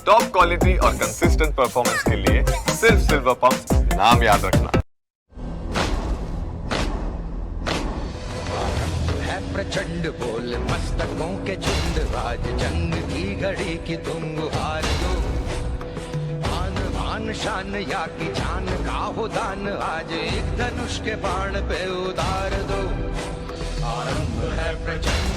Top quality और consistent performance के लिए सिर्फ सिल्वर पंप नाम याद रखना। है प्रचंड बोल मस्तकों के झुंड, आज जंग की घड़ी की तुम हार दो। आन बान शान या की जान का हो दान, आज एक धनुष के बाण पे उतार दो। आरंभ है प्रचंड।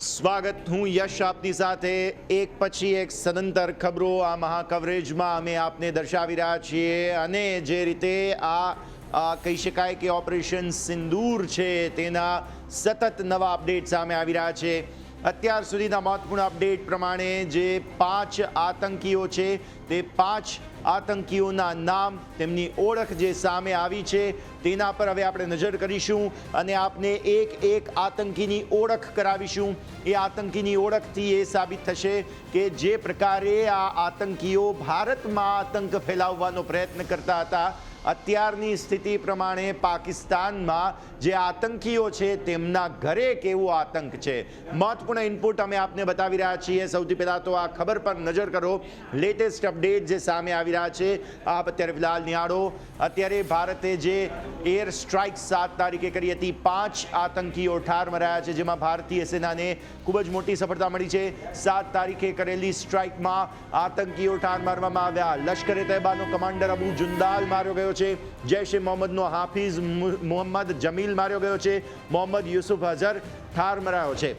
સ્વાગત, હું યશ આપની સાથે એક પછી એક સદંતર ખબરો આ મહાકવરેજમાં અમે આપને દર્શાવી રહ્યા છીએ અને જે રીતે આ કહી શકાય કે ઓપરેશન સિંદૂર છે તેના સતત નવા અપડેટ સામે આવી રહ્યા છે। અત્યાર સુધીના મહત્વપૂર્ણ અપડેટ પ્રમાણે જે 5 આતંકીઓ છે તે 5 આતંકીઓના નામ, તેમની ઓળખ જે સામે આવી છે તેના પર હવે આપણે નજર કરીશું અને આપને એક આતંકીની ઓળખ કરાવીશું। એ આતંકીની ઓળખથી એ સાબિત થશે કે જે પ્રકારે આ આતંકીઓ ભારતમાં આતંક ફેલાવવાનો પ્રયત્ન કરતા હતા, અત્યારની સ્થિતિ પ્રમાણે પાકિસ્તાનમાં જે આતંકીઓ છે તેમના ઘરે કેવો આતંક છે। મહત્વપૂર્ણ ઇનપુટ અમે આપને બતાવી રહ્યા છીએ। સૌથી પહેલાં તો આ ખબર પર નજર કરો, લેટેસ્ટ અપડેટ જે સામે આવી રહ્યા છે આપ અત્યારે ફિલહાલ નિહાળો। અત્યારે ભારતે જે એર સ્ટ્રાઇક 7 તારીખે કરી હતી, 5 આતંકીઓ ઠાર મરાયા છે, જેમાં ભારતીય સેનાને ખૂબ જ મોટી સફળતા મળી છે। 7 તારીખે કરેલી સ્ટ્રાઇકમાં આતંકીઓ ઠાર મારવામાં આવ્યા। લશ્કરે તૈયબાનો કમાન્ડર અબુ જુંદાલ માર્યો ગયો છે, જૈશ એ મોહમ્મદનો હાફિઝ મોહમ્મદ જમીલ માર્યો ગયો છે, મોહમ્મદ યુસુફ અઝહર ઠાર મરાયો છે।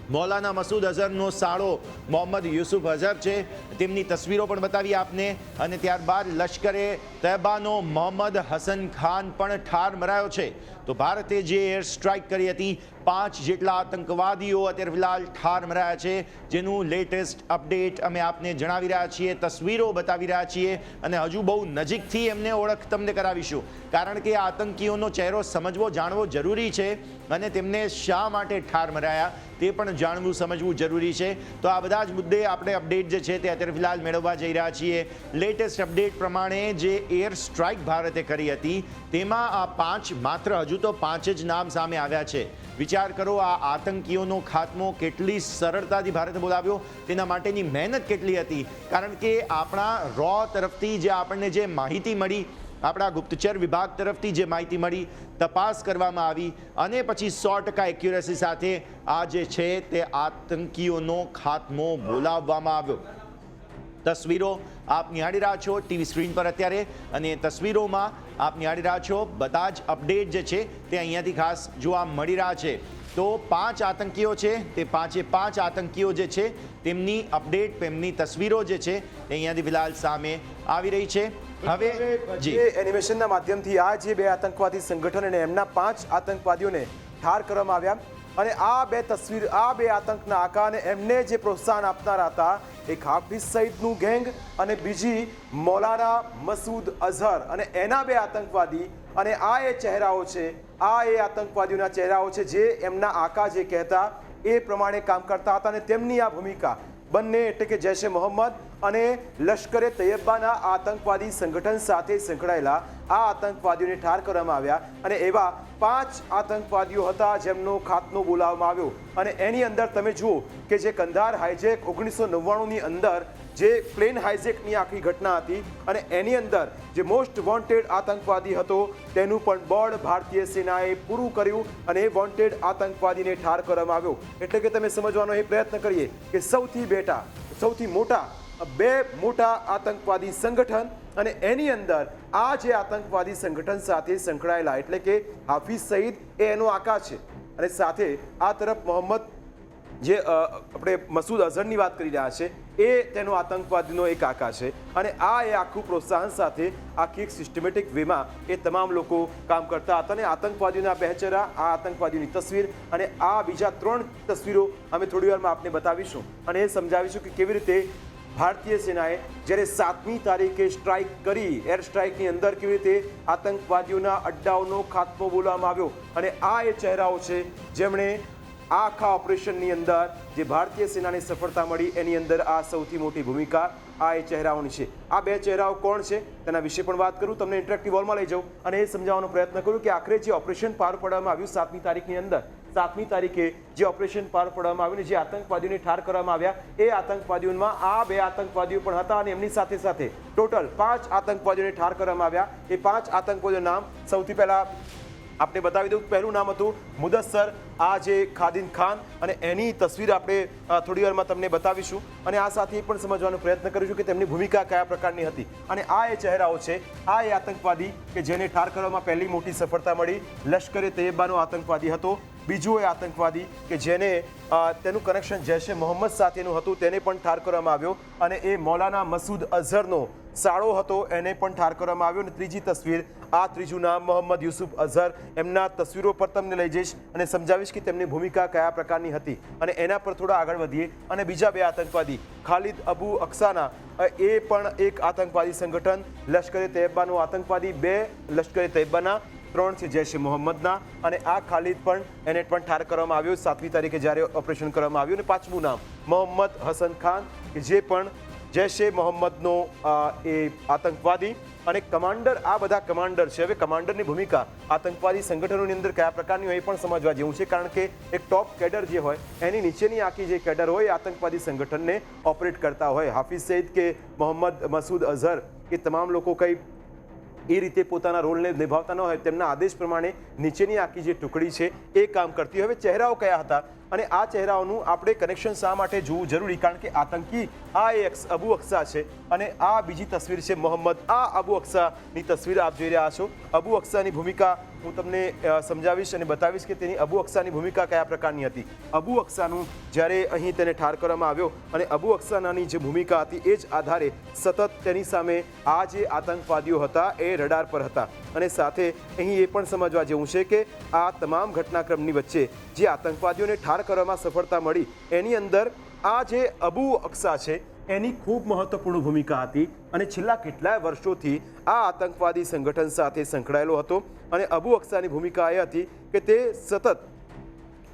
મૌલાના મસૂદ અઝહરનો સાળો મોહમ્મદ યુસુફ અઝહર છે, તેમની તસવીરો પણ બતાવી આપને। અને ત્યારબાદ લશ્કરે તૈયબાનો મોહમ્મદ હસન ખાન પણ ઠાર મરાયો છે। તો ભારતે જે એર સ્ટ્રાઇક કરી હતી, 5 જેટલા આતંકવાદીઓ અત્યારે ફિલહાલ ઠાર મરાયા છે, જેનું લેટેસ્ટ અપડેટ અમે આપને જણાવી રહ્યા છીએ, તસવીરો બતાવી રહ્યા છીએ અને હજુ બહુ નજીકથી એમને ઓળખ તમને કરાવીશું, કારણ કે આતંકીઓનો ચહેરો સમજવો જાણવો જરૂરી છે અને તેમને શા માટે ઠાર મરાયા તે પણ જાણવું સમજવું જરૂરી છે। તો આ બધા જ મુદ્દે આપણે અપડેટ જે છે તે અત્યારે ફિલહાલ મેળવવા જઈ રહ્યા છીએ। લેટેસ્ટ અપડેટ પ્રમાણે જે એર સ્ટ્રાઇક ભારતે કરી હતી તેમાં આ 5, માત્ર હજુ તો 5 જ નામ સામે આવ્યા છે। વિચાર કરો, આ આતંકીઓનો ખાત્મો કેટલી સરળતાથી ભારતે બોલાવ્યો, તેના માટેની મહેનત કેટલી હતી, કારણ કે આપણા રો તરફથી જે આપણને જે માહિતી મળી, આપણા ગુપ્તચર વિભાગ તરફથી જે માહિતી મળી, તપાસ કરવામાં આવી અને પછી 100% એક્યુરેસી સાથે આ જે છે તે આતંકીઓનો ખાત્મો બોલાવવામાં આવ્યો। તસવીરો આપ નિહાળી રહ્યા છો ટીવી સ્ક્રીન પર અત્યારે, અને તસવીરોમાં આપ નિહાળી રહ્યા છો બધા જ અપડેટ જે છે તે અહીંયાથી ખાસ જોવા મળી રહ્યા છે। તો 5 આતંકીઓ છે, તે 5 આતંકીઓ જે છે તેમની અપડેટ, તેમની તસવીરો જે છે તે અહીંયાથી ફિલહાલ સામે આવી રહી છે। હવે જે એનિમેશનના માધ્યમથી આ જે 2 આતંકવાદી સંગઠન અને એમના 5 આતંકવાદીઓને ઠાર કરવામાં આવ્યા અને આ 2 તસવીર, આ 2 આતંકના આકા અને એમને જે પ્રોત્સાહન આપનારા હતા, એક હાફિઝ સઈદનું ગેંગ અને બીજી મૌલાના મસૂદ અઝહર અને એના 2 આતંકવાદી, અને આ એ ચહેરાઓ છે, આ એ આતંકવાદીઓના ચહેરાઓ છે જે એમના આકા જે કહેતા એ પ્રમાણે કામ કરતા હતા અને તેમની આ ભૂમિકા બંને એટલે કે જૈશ એ મોહમ્મદ અને લશ્કરે તૈયબાના આતંકવાદી સંગઠન સાથે સંકળાયેલા આ આતંકવાદીઓને ઠાર કરવામાં આવ્યા અને એવા 5 આતંકવાદીઓ હતા જેમનો ખાત્મો બોલાવવામાં આવ્યો। અને એની અંદર તમે જુઓ કે જે કંધાર હાઈજેક 1999ની અંદર જે પ્લેન હાઈજેકની આખી ઘટના હતી અને એની અંદર જે મોસ્ટ વોન્ટેડ આતંકવાદી હતો તેનું પણ બોર્ડ ભારતીય સેનાએ પૂરું કર્યું અને એ વોન્ટેડ આતંકવાદીને ઠાર કરવામાં આવ્યો। એટલે કે તમે સમજવાનો એ પ્રયત્ન કરીએ કે સૌથી મોટા 2 મોટા આતંકવાદી સંગઠન અને એની અંદર આ જે આતંકવાદી સંગઠન સાથે સંકળાયેલા એટલે કે હાફિઝ સઈદ એ એનો આકા છે અને સાથે આ તરફ મોહમ્મદ જે આપણે મસૂદ અઝહરની વાત કરી રહ્યા છે એ તેનો આતંકવાદીનો એક આકા છે અને આ એ આખું પ્રોત્સાહન સાથે આખી એક સિસ્ટમેટિક વેમાં એ તમામ લોકો કામ કરતા હતા અને આતંકવાદીઓના બહેચેરા, આ આતંકવાદીઓની તસવીર અને આ બીજા 3 તસવીરો અમે થોડી વારમાં આપને બતાવીશું અને એ સમજાવીશું કે કેવી રીતે ભારતીય સેનાએ જ્યારે 7મી તારીખે સ્ટ્રાઇક કરી, એર સ્ટ્રાઇકની અંદર કેવી રીતે આતંકવાદીઓના અડ્ડાઓનો ખાત્મો બોલાવવામાં આવ્યો અને આ એ ચહેરાઓ છે જેમણે આખા ઓપરેશનની અંદર જે ભારતીય સેનાને સફળતા મળી એની અંદર આ સૌથી મોટી ભૂમિકા આ એ ચહેરાઓની છે. આ બે ચહેરાઓ કોણ છે તેના વિશે પણ વાત કરું, તમને ઇન્ટરેક્ટિવ હોલમાં લઈ જાઉં અને એ સમજાવવાનો પ્રયત્ન કરું કે આખરે જે ઓપરેશન પાર પાડવામાં આવ્યું 7મી તારીખની અંદર, 7મી તારીખે જે ઓપરેશન પાર પાડવામાં આવ્યું ને જે આતંકવાદીઓને ઠાર કરવામાં આવ્યા, એ આતંકવાદીઓમાં આ બે આતંકવાદીઓ પણ હતા અને એમની સાથે સાથે ટોટલ 5 આતંકવાદીઓને ઠાર કરવામાં આવ્યા. એ 5 આતંકવાદીઓના નામ સૌથી પહેલા આપણે બતાવી દઉં. પહેલું નામ હતું મુદસ્સર, આ જે ખાદિન ખાન, અને એની તસવીર આપણે થોડી વારમાં તમને બતાવીશું અને આ સાથે એ પણ સમજવાનો પ્રયત્ન કરીશું કે તેમની ભૂમિકા કયા પ્રકારની હતી. અને આ એ ચહેરાઓ છે, આ એ આતંકવાદી કે જેને ઠાર કરવામાં પહેલી મોટી સફળતા મળી, લશ્કરે તૈયબાનો આતંકવાદી હતો. બીજો એ આતંકવાદી કે જેને તેનું કનેક્શન જૈશે મોહમ્મદ સાથેનું હતું, તેને પણ ઠાર કરવામાં આવ્યો અને એ મૌલાના મસૂદ અઝહરનો સાળો હતો, એને પણ ઠાર કરવામાં આવ્યો. અને ત્રીજી તસવીર, આ ત્રીજું નામ મોહમ્મદ યુસુફ અઝહર, એમના તસવીરો પર તમને લઈ જઈશ અને સમજાવીશ કે તેમની ભૂમિકા કયા પ્રકારની હતી અને એના પર થોડા આગળ વધીએ. અને બીજા બે આતંકવાદી ખાલિદ અબુ અક્સાના, એ પણ એક આતંકવાદી સંગઠન, લશ્કરે તૈયબાનો આતંકવાદી, 2 લશ્કરે તૈયબાના, 3 છે જૈશ એ મોહમ્મદના. અને આ ખાલિદ પણ, એને પણ ઠાર કરવામાં આવ્યો 7મી તારીખે જ્યારે ઓપરેશન કરવામાં આવ્યું. અને પાંચમું નામ મોહમ્મદ હસન ખાન કે જે પણ જૈશ એ મોહમ્મદનો એ આતંકવાદી અને કમાન્ડર. આ બધા કમાન્ડર છે. હવે કમાન્ડરની ભૂમિકા આતંકવાદી સંગઠનોની અંદર કયા પ્રકારની હોય એ પણ સમજવા જેવું છે, કારણ કે એક ટોપ કેડર જે હોય એની નીચેની આખી જે કેડર હોય એ આતંકવાદી સંગઠનને ઓપરેટ કરતા હોય. હાફિઝ સઈદ કે મોહમ્મદ મસૂદ અઝહર, એ તમામ લોકો કંઈ એ રીતે પોતાના રોલને નિભાવતા ન હોય, તેમના આદેશ પ્રમાણે નીચેની આખી જે ટુકડી છે એ કામ કરતી. હવે ચહેરાઓ કયા હતા અને આ ચહેરાઓનું આપણે કનેક્શન શા માટે જોવું જરૂરી, કારણ કે આતંકી આ એ અબુ અક્સા છે અને આ બીજી તસવીર છે મોહમ્મદ. આ અબુ અક્સાની તસવીર આપ જોઈ રહ્યા છો. અબુ અક્સાની ભૂમિકા હું તમને સમજાવીશ અને બતાવીશ કે તેની અબુ અક્સાની ભૂમિકા કયા પ્રકારની હતી. અબુ અક્સાનું જ્યારે અહીં તેને ઠાર કરવામાં આવ્યો અને અબુ અક્સાની જે ભૂમિકા હતી એ જ આધારે સતત તેની સામે આ જે આતંકવાદીઓ હતા એ રડાર પર હતા. અને સાથે અહીં એ પણ સમજવા જેવું છે કે આ તમામ ઘટનાક્રમની વચ્ચે જે આતંકવાદીઓને ઠાર કરવામાં સફળતા મળી એની અંદર આ જે અબુ અક્સા છે એની ખૂબ મહત્વપૂર્ણ ભૂમિકા હતી અને છેલ્લા કેટલાય વર્ષોથી આ આતંકવાદી સંગઠન સાથે સંકળાયેલો હતો. અને અબુ અક્સાની ભૂમિકા એ હતી કે તે સતત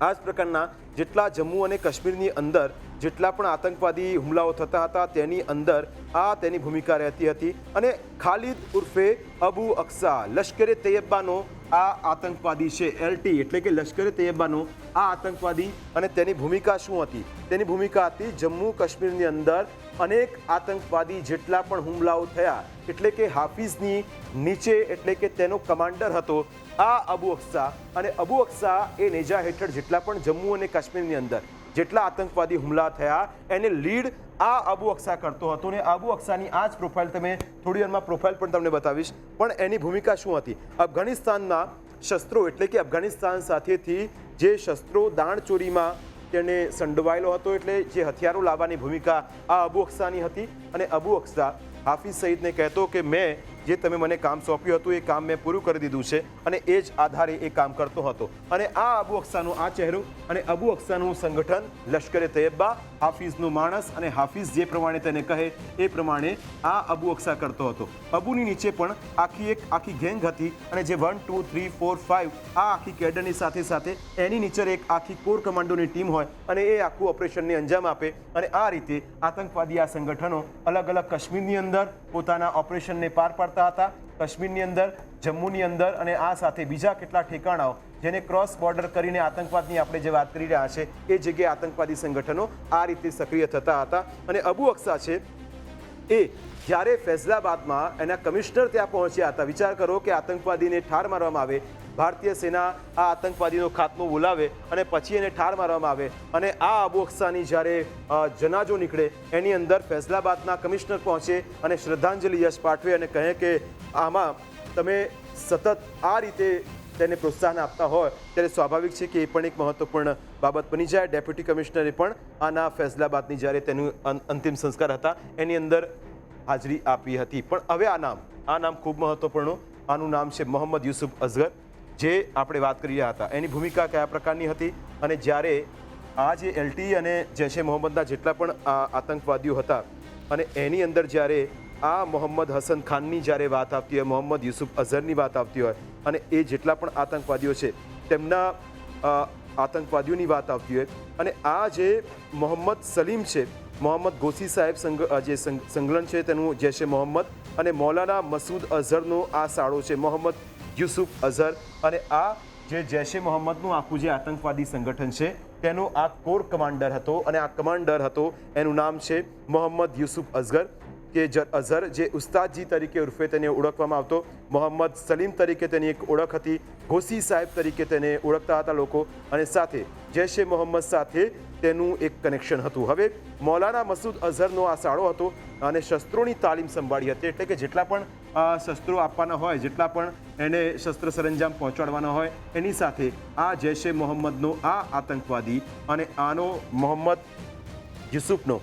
આ જ પ્રકારના જેટલા જમ્મુ અને કાશ્મીરની અંદર જેટલા પણ આતંકવાદી હુમલાઓ થતા હતા તેની અંદર આ તેની ભૂમિકા રહેતી હતી. અને ખાલિદ ઉર્ફે અબુ અક્સા લશ્કરે તૈયબાનો આ આતંકવાદી છે, LT એટલે કે લશ્કરે તૈયબાનો આ આતંકવાદી. અને તેની ભૂમિકા શું હતી? તેની ભૂમિકા હતી જમ્મુ કાશ્મીરની અંદર અનેક આતંકવાદી જેટલા પણ હુમલાઓ થયા એટલે કે હાફિઝની નીચે એટલે કે તેનો કમાન્ડર હતો આ અબુ અક્સા. અને અબુ અક્સા એ નેજા હેઠળ જેટલા પણ જમ્મુ અને કાશ્મીરની અંદર જેટલા આતંકવાદી હુમલા થયા એને લીડ આ અબુ અક્સા કરતો હતો. ને અબુ અક્સાની આ જ પ્રોફાઇલ તમે થોડી વારમાં પ્રોફાઇલ પણ તમને બતાવીશ. પણ એની ભૂમિકા શું હતી? અફઘાનિસ્તાનના શસ્ત્રો એટલે કે અફઘાનિસ્તાન સાથેથી જે શસ્ત્રો દાણચોરીમાં તેને સંડોવાયેલો હતો, એટલે જે હથિયારો લાવવાની ભૂમિકા આ અબુ અક્સાની હતી. અને અબુ અક્સા હાફિઝ સઈદને કહેતો કે મેં જે તમે મને કામ સોંપ્યું હતું એ કામ મેં પૂરું કરી દીધું છે અને એ જ આધારે એ કામ કરતો હતો. અને આ અબુ અક્સાનો આ ચહેરો અને અબુ અક્સાનું સંગઠન લશ્કરે તૈયબા, હાફિઝનું માણસ અને હાફિઝ જે પ્રમાણે તેને કહે એ પ્રમાણે આ અબુ અક્સા કરતો હતો. અબુની નીચે પણ આખી ગેંગ હતી અને જે 1 2 3 4 5 આ આખી કેડરની સાથે સાથે એની નીચે એક આખી કોર કમાન્ડોની ટીમ હોય અને એ આખું ઓપરેશનને અંજામ આપે. અને આ રીતે આતંકવાદી આ સંગઠનો અલગ અલગ કાશ્મીરની અંદર પોતાના ઓપરેશનને પાર પાડતા હતા. કાશ્મીરની અંદર, જમ્મુની અંદર અને આ સાથે બીજા કેટલા ઠેકાણાઓ જેને ક્રોસ બોર્ડર કરીને આતંકવાદની આપણે જે વાત કરી રહ્યા છે એ જગ્યાએ આતંકવાદી સંગઠનો આ રીતે સક્રિય થતા હતા. અને અબુ અક્સા છે એ જ્યારે ફૈઝલાબાદમાં એના કમિશનર ત્યાં પહોંચ્યા હતા, વિચાર કરો કે આતંકવાદીને ઠાર મારવામાં આવે, ભારતીય સેના આ આતંકવાદીનો ખાત્મો બોલાવે અને પછી એને ઠાર મારવામાં આવે. અને આ અબુ અક્સાની જ્યારે જનાજો નીકળે એની અંદર ફૈઝલાબાદના કમિશનર પહોંચે અને શ્રદ્ધાંજલિ યશ પાઠવે અને કહે કે આમાં તમે સતત આ રીતે તેને પ્રોત્સાહન આપતા હોય ત્યારે સ્વાભાવિક છે કે એ પણ એક મહત્વપૂર્ણ બાબત બની જાય. ડેપ્યુટી કમિશનરે પણ આના ફૈઝલાબાદની જ્યારે તેનું અંતિમ સંસ્કાર હતા એની અંદર હાજરી આપી હતી. પણ હવે આ નામ ખૂબ મહત્વપૂર્ણ. આનું નામ છે મોહમ્મદ યુસુફ અઝહર, જે આપણે વાત કરી રહ્યા હતા. એની ભૂમિકા કયા પ્રકારની હતી? અને જ્યારે આ જે LT અને જૈશ એ મોહમ્મદના જેટલા પણ આતંકવાદીઓ હતા અને એની અંદર જ્યારે આ મોહમ્મદ હસન ખાનની જ્યારે વાત આવતી હોય, મોહમ્મદ યુસુફ અઝહરની વાત આવતી હોય અને એ જેટલા પણ આતંકવાદીઓ છે તેમના આતંકવાદીઓની વાત આવતી હોય અને આ જે મોહમ્મદ સલીમ છે મોહમ્મદ ગોસી સાહેબ જે સંકલન છે તેનું જૈશ એ મોહમ્મદ, અને મૌલાના મસૂદ અઝહરનો આ સાળો છે મોહમ્મદ યુસુફ અઝહર. અને આ જે જૈશ એ મોહમ્મદનું આખું જે આતંકવાદી સંગઠન છે તેનો આ કોર કમાન્ડર હતો, અને આ કમાન્ડર હતો એનું નામ છે મોહમ્મદ યુસુફ અઝહર અઝહર, જે ઉસ્તાદજી તરીકે ઉર્ફે તેને ઓળખવામાં આવતો. મોહમ્મદ સલીમ તરીકે તેની એક ઓળખ હતી, ગોસી સાહેબ તરીકે તેને ઓળખતા હતા લોકો, અને સાથે જૈશ એ મોહમ્મદ સાથે તેનું એક કનેક્શન હતું. હવે મૌલાના મસૂદ અઝહરનો આ સાળો હતો અને શસ્ત્રોની તાલીમ સંભાળી હતી, એટલે કે જેટલા પણ શસ્ત્રો આપવાના હોય, જેટલા પણ એને શસ્ત્ર સરંજામ પહોંચાડવાના હોય, એની સાથે આ જૈશ એ મોહમ્મદનો આ આતંકવાદી અને આનો મોહમ્મદ યુસુફનો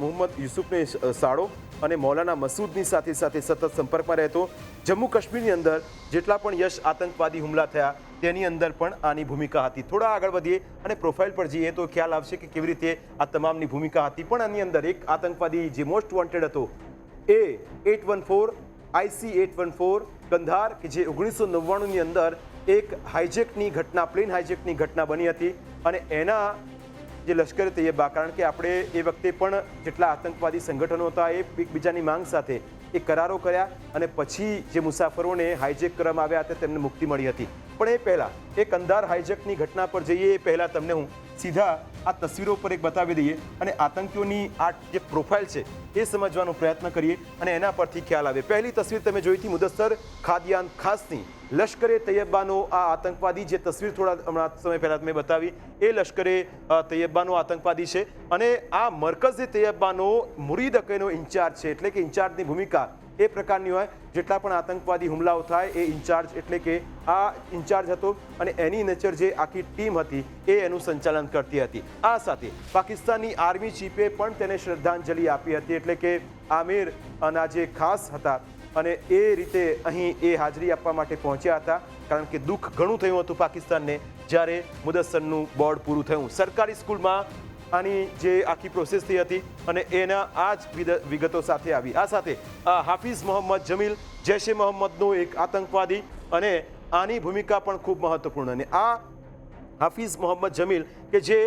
મોહમ્મદ યુસુફનો સાળો અને મૌલાના મસૂદની સાથે સાથે સતત સંપર્કમાં રહેતો. જમ્મુ કાશ્મીરની અંદર જેટલા પણ યશ આતંકવાદી હુમલા થયા તેની અંદર પણ આની ભૂમિકા હતી. થોડા આગળ વધીએ અને પ્રોફાઇલ પર જઈએ તો ખ્યાલ આવશે કે કેવી રીતે આ તમામની ભૂમિકા હતી. પણ આની અંદર એક આતંકવાદી જે મોસ્ટ વોન્ટેડ હતો A814 IC814 કંધાર, કે જે 1999ની અંદર એક હાઇજેકની ઘટના, પ્લેન હાઇજેકની ઘટના બની હતી, અને એના જે લશ્કરે તૈયબા, કારણ કે આપણે એ વખતે પણ જેટલા આતંકવાદી સંગઠનો હતા એ એકબીજાની માંગ સાથે એ કરારો કર્યા, અને પછી જે મુસાફરોને હાઇજેક કરવામાં આવ્યા હતા તેમને મુક્તિ મળી હતી. પણ એ પહેલાં એ કંધાર હાઇજેકની ઘટના પર જઈએ એ પહેલાં તમને હું સીધા આ તસવીરો પર એક બતાવી દઈએ અને આતંકીઓની આ જે પ્રોફાઇલ છે એ સમજવાનો પ્રયત્ન કરીએ અને એના પરથી ખ્યાલ આવે. પહેલી તસવીર તમે જોઈ હતી મુદસ્સર ખાદિયાન ખાસની, લશ્કરે તૈયબાનો આ આતંકવાદી. જે તસવીર થોડા હમણાં સમય પહેલાં મેં બતાવી એ લશ્કરે તૈયબાનો આતંકવાદી છે, અને આ મરકઝે તૈયબાનો મુરીદ અકઈનો ઇન્ચાર્જ છે, એટલે કે ઇન્ચાર્જની ભૂમિકા એ પ્રકારની હોય. જેટલા પણ આતંકવાદી હુમલાઓ થાય એ ઇન્ચાર્જ, એટલે કે આ ઇન્ચાર્જ હતો, અને એની નેચર જે આખી ટીમ હતી એ એનું સંચાલન કરતી હતી. આ સાથે પાકિસ્તાનની આર્મી ચીફે પણ તેને શ્રદ્ધાંજલિ આપી હતી, એટલે કે આમિર અને જે ખાસ હતા, અને એ રીતે અહીં એ હાજરી આપવા માટે પહોંચ્યા હતા, કારણ કે દુઃખ ઘણું થયું હતું પાકિસ્તાનને જ્યારે મુદસ્સરનું બોર્ડ પૂરું થયું. સરકારી સ્કૂલમાં આની જે આખી પ્રોસેસ થઈ હતી અને એના આ જ વિગતો સાથે આવી. આ સાથે હાફિઝ મોહમ્મદ જમીલ, જૈશ એ મોહમ્મદનો એક આતંકવાદી, અને આની ભૂમિકા પણ ખૂબ મહત્વપૂર્ણ. અને આ હાફિઝ મોહમ્મદ જમીલ કે જે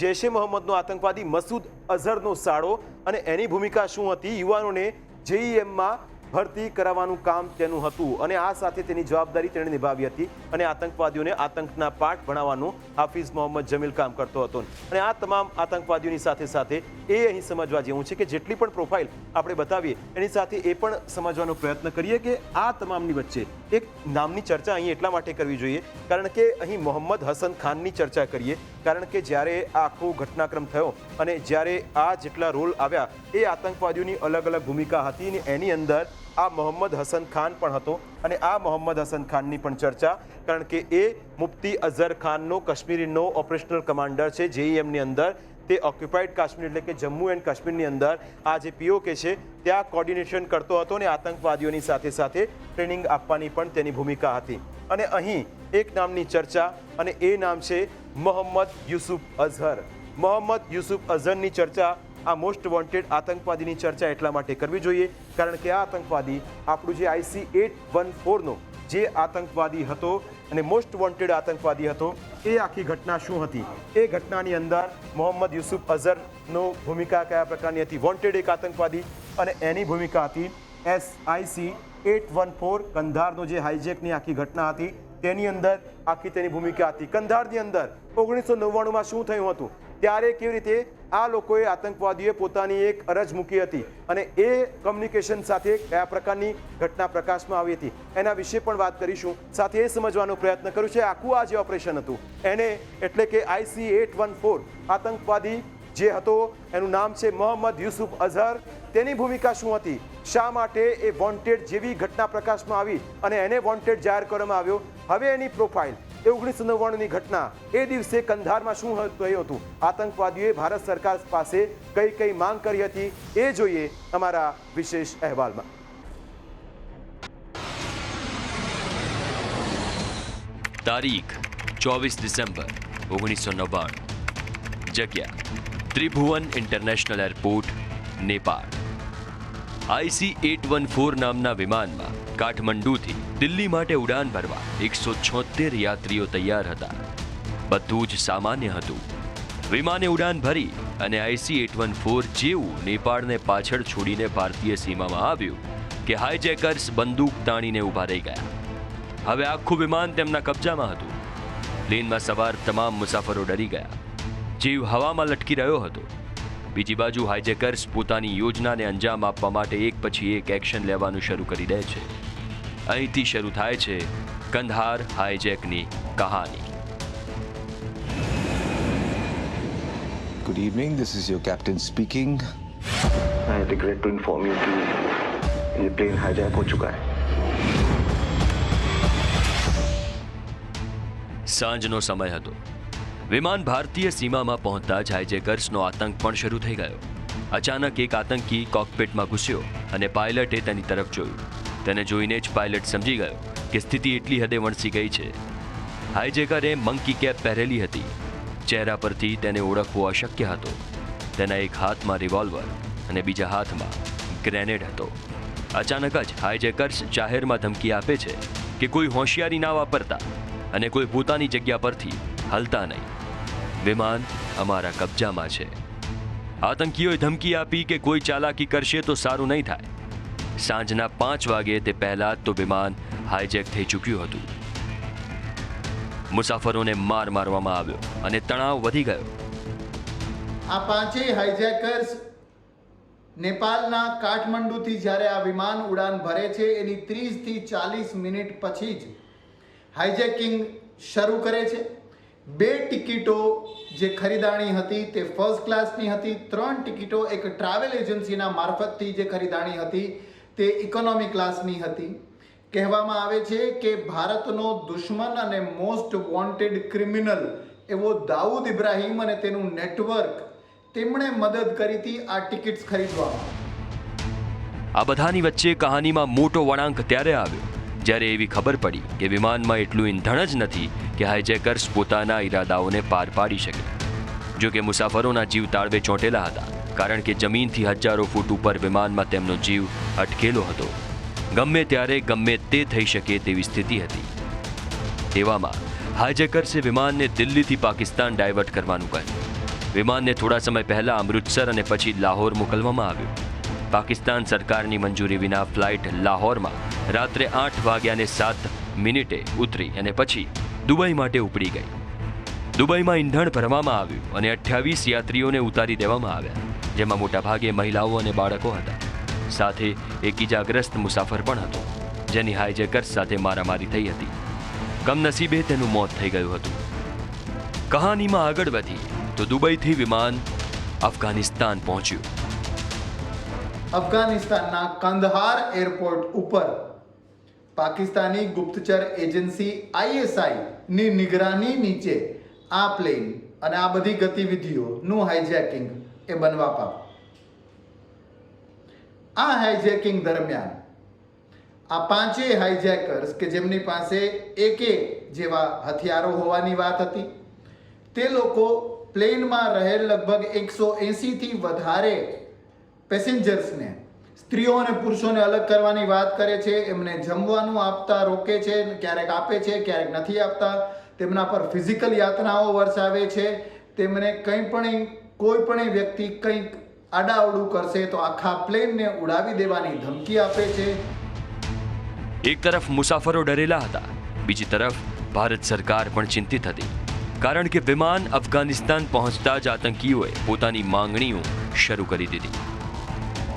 જૈશ એ મોહમ્મદનો આતંકવાદી મસૂદ અઝહરનો સાળો, અને એની ભૂમિકા શું હતી? યુવાનોને JEMમાં ભરતી કરાવવાનું કામ તેનું હતું, અને આ સાથે તેની જવાબદારી તેણે નિભાવી હતી, અને આતંકવાદીઓને આતંકના પાઠ ભણાવવાનું હાફિઝ મોહમ્મદ જમીલ કામ કરતો હતો. અને આ તમામ આતંકવાદીઓની સાથે સાથે એ અહીં સમજવા જેવું છે કે જેટલી પણ પ્રોફાઇલ આપણે બતાવીએ એની સાથે એ પણ સમજવાનો પ્રયત્ન કરીએ કે આ તમામની વચ્ચે એક નામની ચર્ચા અહીં એટલા માટે કરવી જોઈએ કારણ કે અહીં મોહમ્મદ હસન ખાનની ચર્ચા કરીએ, કારણ કે જ્યારે આ આખો ઘટનાક્રમ થયો અને જ્યારે આ જેટલા રોલ આવ્યા એ આતંકવાદીઓની અલગ અલગ ભૂમિકા હતી, અને એની અંદર આ મોહમ્મદ હસન ખાન પણ હતો. અને આ મોહમ્મદ હસન ખાનની પણ ચર્ચા, કારણ કે એ મુફ્તી અઝહર ખાનનો કાશ્મીરનો ઓપરેશનલ કમાન્ડર છે JEMની અંદર. તે ઓક્યુપાઈડ કાશ્મીર એટલે કે જમ્મુ એન્ડ કાશ્મીરની અંદર આ જે POK છે ત્યાં કોર્ડિનેશન કરતો હતો, અને આતંકવાદીઓની સાથે સાથે ટ્રેનિંગ આપવાની પણ તેની ભૂમિકા હતી. અને અહીં એક નામની ચર્ચા, અને એ નામ છે મોહમ્મદ યુસુફ અઝહર. મોહમ્મદ યુસુફ અઝહરની ચર્ચા, આ મોસ્ટ વોન્ટેડ આતંકવાદીની ચર્ચા એટલા માટે કરવી જોઈએ કારણ કે આ આતંકવાદી આપણું જે IC814નો જે આતંકવાદી હતો અને મોસ્ટ વોન્ટેડ આતંકવાદી હતો, એ આખી ઘટના શું હતી? એ ઘટનાની અંદર મોહમ્મદ યુસુફ અઝહરનો ભૂમિકા કયા પ્રકારની હતી? વોન્ટેડ એક આતંકવાદી, અને એની ભૂમિકા હતી IC814 કંધારનો જે હાઇજેકની આખી ઘટના હતી તેની અંદર આખી તેની ભૂમિકા હતી. કંધારની અંદર 1999માં શું થયું હતું, ત્યારે કેવી રીતે આ લોકોએ આતંકવાદીઓએ પોતાની એક અરજ મૂકી હતી, અને એ કમ્યુનિકેશન સાથે કયા પ્રકારની ઘટના પ્રકાશમાં આવી હતી એના વિશે પણ વાત કરીશું. સાથે એ સમજવાનો પ્રયત્ન કર્યું છે આખું આ જે ઓપરેશન હતું એને, એટલે કે IC814 આતંકવાદી જે હતો એનું નામ છે મોહમ્મદ યુસુફ અઝહર. તેની ભૂમિકા શું હતી? શા માટે એ વોન્ટેડ જેવી ઘટના પ્રકાશમાં આવી અને એને વોન્ટેડ જાહેર કરવામાં આવ્યો? હવે એની પ્રોફાઇલ, એ 1999ની ઘટના, એ દિવસે કંધારમાં શું થયું હતું, આતંકવાદીઓએ ભારત સરકાર પાસે કઈ કઈ માંગ કરી હતી, એ જોઈએ અમારા વિશેષ અહેવાલમાં. તારીખ 24 ડિસેમ્બર 1999, જગ્યા Tribhuvan international airport, Nepal. IC814 નામના વિમાનમાં કાઠમંડુથી દિલ્હી માટે ઉડાન ભરવા 176 યાત્રીઓ તૈયાર હતા. બધું જ સામાન્ય હતું. વિમાને ઉડાન ભરી અને IC-814 જેવું નેપાળને પાછળ છોડીને ભારતીય સીમામાં આવ્યું કે હાઈજેકર્સ બંદૂક તાણીને ઊભા રહી ગયા. હવે આખું વિમાન તેમના કબજામાં હતું. પ્લેનમાં સવાર તમામ મુસાફરો ડરી ગયા. જીવ હવામાં લટકી રહ્યો હતો. બીજી બાજુ હાઈજેકર્સ પોતાની યોજનાને અંજામ આપવા માટે એક પછી એક એક્શન લેવાનું શરૂ કરી દે છે. અહીંથી શરૂ થાય છે કંદહાર હાઈજેકની કહાની. Good evening, this is your captain speaking. I regret to inform you कि ये प्लेन हाईजैक हो चुका है. સાંજનો સમય હતો. વિમાન ભારતીય સીમામાં પહોંચતા જ હાઈજેકર્સનો આતંક પણ શરૂ થઈ ગયો. અચાનક એક આતંકી કોકપિટમાં ઘૂસ્યો અને પાયલટે તેની તરફ જોયું. તેને જોઈને જ પાયલટ સમજી ગયો કે સ્થિતિ એટલી હદે વણસી ગઈ છે. હાઈજેકરે મંકી કેપ પહેરેલી હતી. ચહેરા પરથી તેને ઓળખવો અશક્ય હતો. તેના એક હાથમાં રિવોલ્વર અને બીજા હાથમાં ગ્રેનેડ હતો. અચાનક જ હાઈજેકર્સ જાહેરમાં ધમકી આપે છે કે કોઈ હોશિયારી ના વાપરતા અને કોઈ પોતાની જગ્યા પરથી હલતા નહીં. વિમાન અમારા કબજામાં છે. આતંકીઓએ ધમકી આપી કે કોઈ ચાલાકી કરશે તો સારું નહીં થાય. સાંજના 5 વાગે તે પહેલાં તો વિમાન હાઈજેક થઈ ચૂક્યું હતું. મુસાફરોને માર મારવામાં આવ્યો અને તણાવ વધી ગયો. આ પાંચેય હાઈજેકર્સ નેપાળના કાઠમંડુથી જ્યારે આ વિમાન ઉડાન ભરે છે એની 30 થી 40 મિનિટ પછી જ હાઈજેકિંગ શરૂ કરે છે. 2 ટિકિટો જે ખરીદાણી હતી તે ફર્સ્ટ ક્લાસની હતી. 3 ટિકિટો એક ટ્રાવેલ એજન્સીના મારફતથી જે ખરીદાણી હતી તે ઇકોનોમી ક્લાસની હતી. કહેવામાં આવે છે કે ભારતનો દુશ્મન અને મોસ્ટ વોન્ટેડ ક્રિમિનલ એવો દાઉદ ઇબ્રાહીમ અને તેનું નેટવર્ક તેમણે મદદ કરી હતી આ ટિકિટ્સ ખરીદવામાં. આ બધાની વચ્ચે કહાનીમાં મોટો વળાંક ત્યારે આવ્યો જ્યારે એવી ખબર પડી કે વિમાનમાં એટલું ઈંધણ જ નથી કે હાઈજેકર્સ પોતાના ઈરાદાઓને પાર પાડી શકે. જો કે મુસાફરોના જીવ તાળવે ચોંટેલા હતા, કારણ કે જમીનથી હજારો ફૂટ ઉપર વિમાનમાં તેમનો જીવ અટકેલો હતો. ગમે ત્યારે ગમે તે થઈ શકે તેવી સ્થિતિ હતી. તેવામાં હાઈજેકર્સે વિમાનને દિલ્હીથી પાકિસ્તાન ડાયવર્ટ કરવાનું કહ્યું. વિમાનને થોડા સમય પહેલા અમૃતસર અને પછી લાહોર મોકલવામાં આવ્યું. પાકિસ્તાન સરકારની મંજૂરી વિના ફ્લાઇટ લાહોરમાં રાત્રે 8:07 ઉતરી અને પછી દુબઈ માટે ઉપડી ગઈ. દુબઈમાં ઈંધણ ભરવામાં આવ્યું અને 28 યાત્રીઓને ઉતારી દેવામાં આવ્યા, જેમાં મોટાભાગે મહિલાઓ અને બાળકો હતા. સાથે એક ઇજાગ્રસ્ત મુસાફર પણ હતો, જેની હાઈજેકર્સ સાથે મારામારી થઈ હતી. કમનસીબે તેનું મોત થઈ ગયું હતું. કહાનીમાં આગળ વધી તો દુબઈથી વિમાન અફઘાનિસ્તાન પહોંચ્યું. અફઘાનિસ્તાનના કંદહાર એરપોર્ટ ઉપર પાકિસ્તાની ગુપ્તચર એજન્સી ISI ની નિગરાની નીચે આ પ્લેન અને આ બધી ગતિવિધિઓનું હાઈજેકિંગ એ બનવા પામ્યું. આ હાઈજેકિંગ દરમિયાન આ પાંચેય હાઈજેકર્સ કે જેમની પાસે એક જેવા હથિયારો હોવાની વાત હતી, તે લોકો પ્લેનમાં રહેલ લગભગ 180 થી વધારે પેસેન્જર્સને, સ્ત્રીઓ અને પુરુષોને અલગ કરવાની વાત કરે છે. એમને જમવાનું આપતા રોકે છે, ક્યારેક આપે છે, ક્યારેક નથી આપતા. તેમના પર ફિઝિકલ યાતનાઓ વરસાવે છે. તેમને કોઈ પણ વ્યક્તિ કંઈક આડાઅવડું કરશે તો આખા પ્લેનને ઉડાવી દેવાની ધમકી આપે છે. એક તરફ મુસાફરો ડરેલા હતા, બીજી તરફ ભારત સરકાર પણ ચિંતિત હતી, કારણ કે વિમાન અફઘાનિસ્તાન પહોંચતા જ આતંકીઓએ પોતાની માંગણીઓ શરૂ કરી દીધી.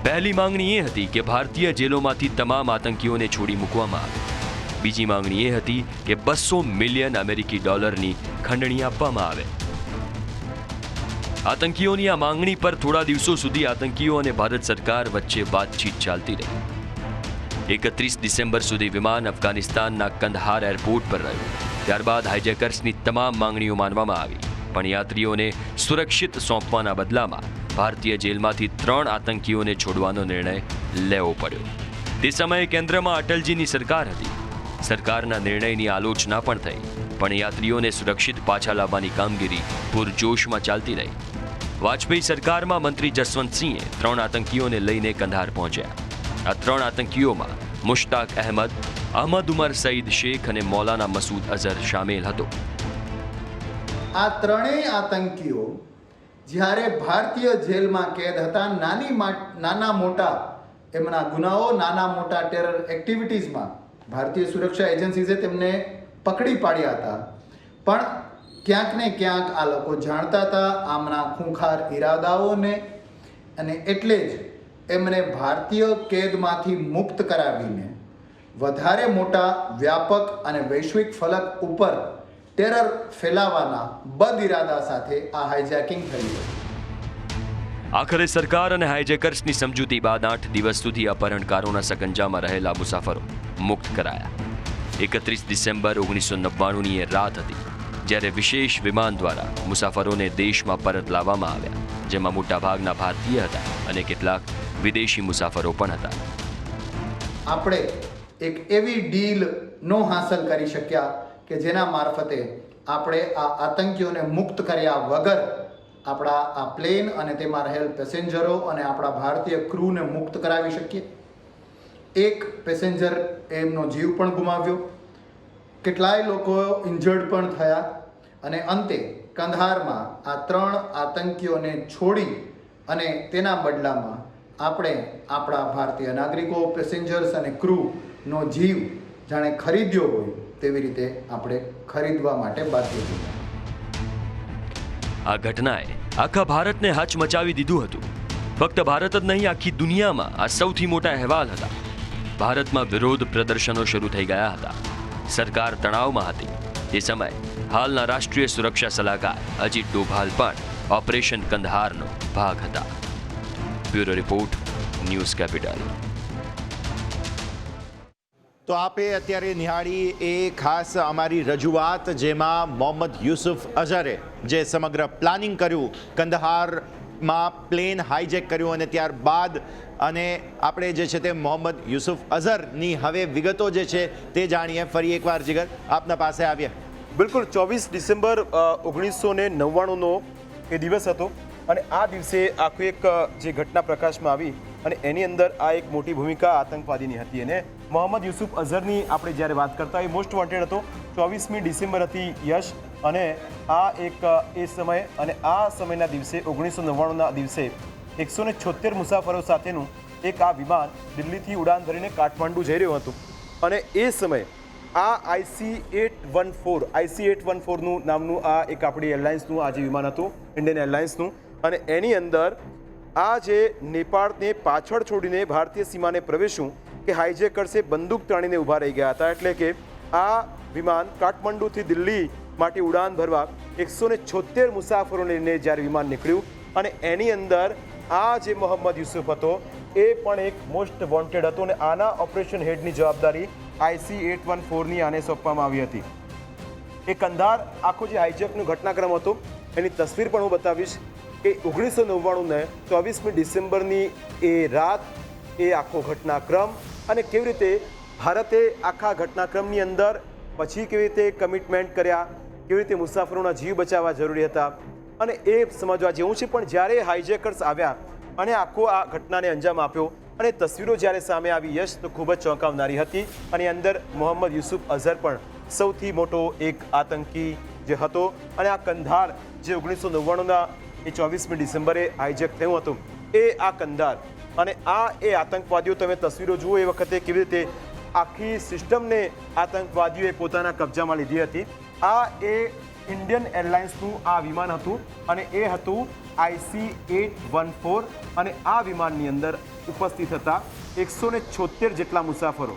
પહેલી માંગણી એ હતી કે ભારતીય જેલોમાંથી તમામ આતંકીઓને છોડી મૂકવામાં આવે. બીજી માંગણી એ હતી કે $200 મિલિયન અમેરિકી ખંડણી આપવામાં આવે. આતંકીઓની આ માંગણી પર થોડા દિવસો સુધી આતંકીઓ અને ભારત સરકાર વચ્ચે વાતચીત ચાલતી રહી. 31 ડિસેમ્બર સુધી વિમાન અફઘાનિસ્તાનના કંદહાર એરપોર્ટ પર રહ્યું. ત્યારબાદ હાઈજેકર્સની તમામ માંગણીઓ માનવામાં આવી, પણ યાત્રીઓને સુરક્ષિત સોંપવાના બદલામાં ભારતીય જેલમાંથી 3 આતંકીઓને છોડવાનો નિર્ણય લેવો પડ્યો. તે સમયે કેન્દ્રમાં અટલજીની સરકાર હતી. સરકારના નિર્ણયની આલોચના પણ થઈ, પણ યાત્રીઓને સુરક્ષિત પાછા લાવવાની કામગીરી પૂરજોશમાં ચાલતી રહી. વાજપેયી સરકારમાં મંત્રી જસવંતસિંહે 3 આતંકીઓને લઈને કંદહાર પહોંચ્યા. આ 3 આતંકીઓમાં મુશ્તાક અહેમદ, અહમદ ઉમર સઈદ શેખ અને મૌલાના મસૂદ અઝહર શામેલ હતો. આ ત્રણેય આતંકીઓ જ્યારે ભારતીય જેલમાં કેદ હતા, નાના મોટા એમના ગુનાઓ, નાના મોટા ટેરર એક્ટિવિટીઝમાં ભારતીય સુરક્ષા એજન્સીઝે તેમને પકડી પાડ્યા હતા. પણ ક્યાંક ને ક્યાંક આ લોકો જાણતા હતા આમના ખૂંખાર ઈરાદાઓને, અને એટલે જ એમને ભારતીય કેદમાંથી મુક્ત કરાવીને વધારે મોટા વ્યાપક અને વૈશ્વિક ફલક ઉપર ટેરર ફેલાવવાના બદ ઇરાદા સાથે આ હાઇજેકિંગ થયું હતું. આખરે સરકાર અને હાઇજેકર્સની સમજૂતી બાદ 8 દિવસ સુધી અપહરણકારોના સકંજામાં રહેલા મુસાફરો મુક્ત કરાયા. 31 ડિસેમ્બર 1999ની એ રાત હતી જ્યારે વિશેષ વિમાન દ્વારા મુસાફરોને દેશમાં પરત લાવવામાં આવ્યા, જેમાં મોટાભાગના ભારતીય હતા અને કેટલાક વિદેશી મુસાફરો પણ હતા. આપણે એક એવી ડીલ નો હાંસલ કરી શક્યા કે જેના મારફતે આપણે આ આતંકીઓને મુક્ત કર્યા વગર આપણા આ પ્લેન અને તેમાં રહેલ પેસેન્જરો અને આપણા ભારતીય ક્રૂને મુક્ત કરાવી શકીએ. એક પેસેન્જર એમનો જીવ પણ ગુમાવ્યો, કેટલાય લોકો ઇન્જર્ડ પણ થયા, અને અંતે કંધારમાં આ 3 આતંકીઓને છોડી અને તેના બદલામાં આપણે આપણા ભારતીય નાગરિકો, પેસેન્જર્સ અને ક્રૂનો જીવ જાણે ખરીદ્યો હોય તેવી રીતે આપણે ખરીદવા માટે બાધ્ય થયા. આ ઘટનાએ આખા ભારતને હચમચાવી દીધું હતું. ફક્ત ભારત જ નહીં, આખી દુનિયામાં આ સૌથી મોટા અહેવાલ હતા. ભારતમાં વિરોધ પ્રદર્શનો શરૂ થઈ ગયા હતા. સરકાર તણાવમાં હતી. તે સમયે હાલના રાષ્ટ્રીય સુરક્ષા સલાહકાર અજીત ડોભાલ પણ ઓપરેશન કંદહારનો ભાગ હતા. Bureau report, news capital. તો આપે અત્યારે નિહાળી એ ખાસ અમારી રજૂઆત, જેમાં મોહમ્મદ યુસુફ અઝહરે જે સમગ્ર પ્લાનિંગ કર્યું, કંદહારમાં પ્લેન હાઇજેક કર્યું અને ત્યારબાદ અને આપણે જે છે તે મોહમ્મદ યુસુફ અઝહરની હવે વિગતો જે છે તે જાણીએ. ફરી એકવાર જીગર આપના પાસે આવીએ. બિલકુલ 24 ડિસેમ્બર 1999નો એ દિવસ હતો અને આ દિવસે આખું એક જે ઘટના પ્રકાશમાં આવી અને એની અંદર આ એક મોટી ભૂમિકા આતંકવાદીની હતી. અને મોહમ્મદ યુસુફ અઝહરની આપણે જ્યારે વાત કરતા એ મોસ્ટ વોન્ટેડ હતો. 24મી ડિસેમ્બર હતી યશ, અને આ એક એ સમય અને આ સમયના દિવસે 1999ના દિવસે 176 મુસાફરો સાથેનું એક આ વિમાન દિલ્હીથી ઉડાન ભરીને કાઠમાંડુ જઈ રહ્યું હતું. અને એ સમયે આ IC-814નું નામનું આ એક આપણી એરલાઇન્સનું આ જે વિમાન હતું, ઇન્ડિયન એરલાઇન્સનું, અને એની અંદર આ જે નેપાળને પાછળ છોડીને ભારતીય સીમાને પ્રવેશ્યું કે હાઇજેકર્સે બંદૂક તાણીને ઊભા રહી ગયા હતા. એટલે કે આ વિમાન કાઠમંડુથી દિલ્હી માટે ઉડાન ભરવા 176 મુસાફરો લઈને જ્યારે વિમાન નીકળ્યું અને એની અંદર આ જે મોહમ્મદ યુસુફ હતો એ પણ એક મોસ્ટ વોન્ટેડ હતો અને આના ઓપરેશન હેડની જવાબદારી IC-814ની આને સોંપવામાં આવી હતી. એ કંધાર આખો જે હાઇજેકનો ઘટનાક્રમ હતો એની તસવીર પણ હું બતાવીશ કે 1999ને 24મી ડિસેમ્બરની એ રાત, એ આખો ઘટનાક્રમ અને કેવી રીતે ભારતે આખા ઘટનાક્રમની અંદર પછી કેવી રીતે કમિટમેન્ટ કર્યા, કેવી રીતે મુસાફરોના જીવ બચાવવા જરૂરી હતા અને એ સમજવા જેવું છે. પણ જ્યારે હાઇજેકર્સ આવ્યા અને આખો આ ઘટનાને અંજામ આપ્યો અને તસવીરો જ્યારે સામે આવી યશ, તો ખૂબ જ ચોંકાવનારી હતી. અને અંદર મોહમ્મદ યુસુફ અઝહર પણ સૌથી મોટો એક આતંકી જે હતો. અને આ કંધાર જે 1999ના એ 24મી ડિસેમ્બરે હાઇજેક થયું હતું, એ આ કંધાર અને આ એ આતંકવાદીઓ, તમે તસવીરો જુઓ એ વખતે કેવી રીતે આખી સિસ્ટમને આતંકવાદીઓએ પોતાના કબજામાં લીધી હતી. આ એ ઇન્ડિયન એરલાઇન્સનું આ વિમાન હતું અને એ હતું IC-814 અને આ વિમાનની અંદર ઉપસ્થિત હતા 176 જેટલા મુસાફરો.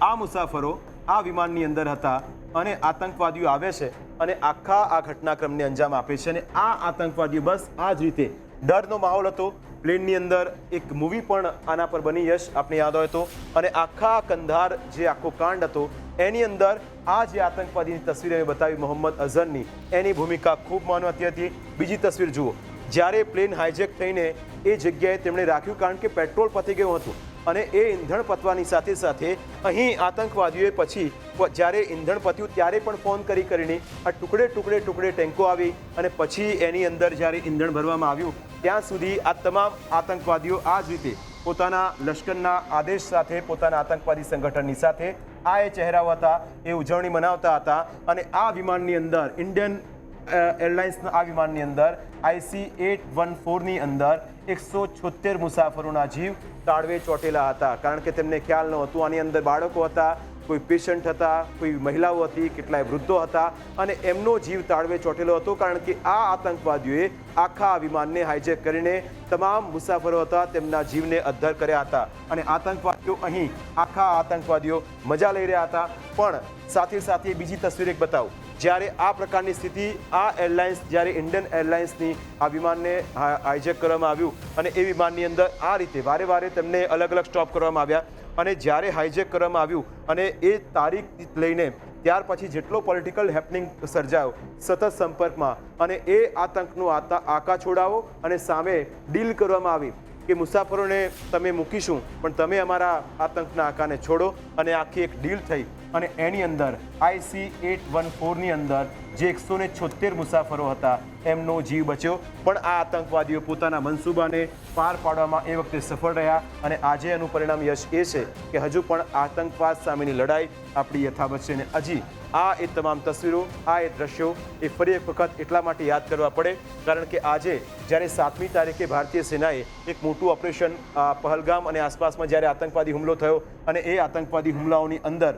આ મુસાફરો આ વિમાનની અંદર હતા અને આતંકવાદીઓ આવે છે અને આખા આ ઘટનાક્રમને અંજામ આપે છે. અને આ આતંકવાદીઓ બસ આ જ રીતે, ડરનો માહોલ હતો. પ્લેનની અંદર એક મૂવી પણ આના પર બની, યશ આપણે યાદ હોય તો. અને આખા કંધાર જે આખો કાંડ હતો એની અંદર આ જે આતંકવાદીની તસવીર અમે બતાવી મોહમ્મદ અઝહરની, એની ભૂમિકા ખૂબ મહત્વની હતી. બીજી તસવીર જુઓ, જ્યારે પ્લેન હાઇજેક થઈને એ જગ્યાએ તેમણે રાખ્યું કારણ કે પેટ્રોલ પતી ગયું હતું અને એ ઈંધણ પતવાની સાથે સાથે અહીં આતંકવાદીઓએ પછી જ્યારે ઈંધણ પત્યું ત્યારે પણ ફોન કરીને આ ટુકડે ટેન્કો આવી અને પછી એની અંદર જ્યારે ઈંધણ ભરવામાં આવ્યું ત્યાં સુધી આ તમામ આતંકવાદીઓ આ જ રીતે પોતાના લશ્કરના આદેશ સાથે, પોતાના આતંકવાદી સંગઠનની સાથે આ એ ચહેરાઓ હતા, એ ઉજવણી મનાવતા હતા. અને આ વિમાનની અંદર ઇન્ડિયન એરલાઇન્સના આ વિમાનની અંદર IC814ની અંદર 176 મુસાફરોના જીવ તાળવે ચોંટેલા હતા, કારણ કે તેમને ખ્યાલ નહોતું. આની અંદર બાળકો હતા, કોઈ પેશન્ટ હતા, કોઈ મહિલાઓ હતી, કેટલાય વૃદ્ધો હતા અને એમનો જીવ તાળવે ચોંટેલો હતો, કારણ કે આ આતંકવાદીઓએ આખા વિમાનને હાઇજેક કરીને તમામ મુસાફરો હતા તેમના જીવને અદ્ધર કર્યા હતા. અને આતંકવાદીઓ અહીં આતંકવાદીઓ મજા લઈ રહ્યા હતા. પણ સાથે સાથે બીજી તસવીર એક બતાવું. જ્યારે આ પ્રકારની સ્થિતિ, આ એરલાઇન્સ જ્યારે ઇન્ડિયન એરલાઇન્સની આ વિમાનને હાઇજેક કરવામાં આવ્યું અને એ વિમાનની અંદર આ રીતે વારે વારે તેમને અલગ અલગ સ્ટોપ કરવામાં આવ્યા અને જ્યારે હાઇજેક કરવામાં આવ્યું અને એ તારીખ લઈને ત્યાર પછી જેટલો પોલિટિકલ હેપનિંગ સર્જાયો સતત સંપર્કમાં અને એ આતંકનો આકા છોડાવો અને સામે ડીલ કરવામાં આવી કે મુસાફરોને તમે મૂકીશું પણ તમે અમારા આતંકના આકાને છોડો, અને આખી એક ડીલ થઈ અને એની અંદર IC814ની અંદર જે 176 મુસાફરો હતા એમનો જીવ બચ્યો. પણ આ આતંકવાદીઓ પોતાના મનસૂબાને પાર પાડવામાં એ વખતે સફળ રહ્યા અને આજે એનું પરિણામ યશ એ છે કે હજુ પણ આતંકવાદ સામેની લડાઈ આપણી યથાવત છે. અને હજી આ એ તમામ તસવીરો, આ એ દ્રશ્યો એ ફરી એક વખત એટલા માટે યાદ કરવા પડે કારણ કે આજે જ્યારે 7મી તારીખે ભારતીય સેનાએ એક મોટું ઓપરેશન પહલગામ અને આસપાસમાં જ્યારે આતંકવાદી હુમલો થયો અને એ આતંકવાદી હુમલાઓની અંદર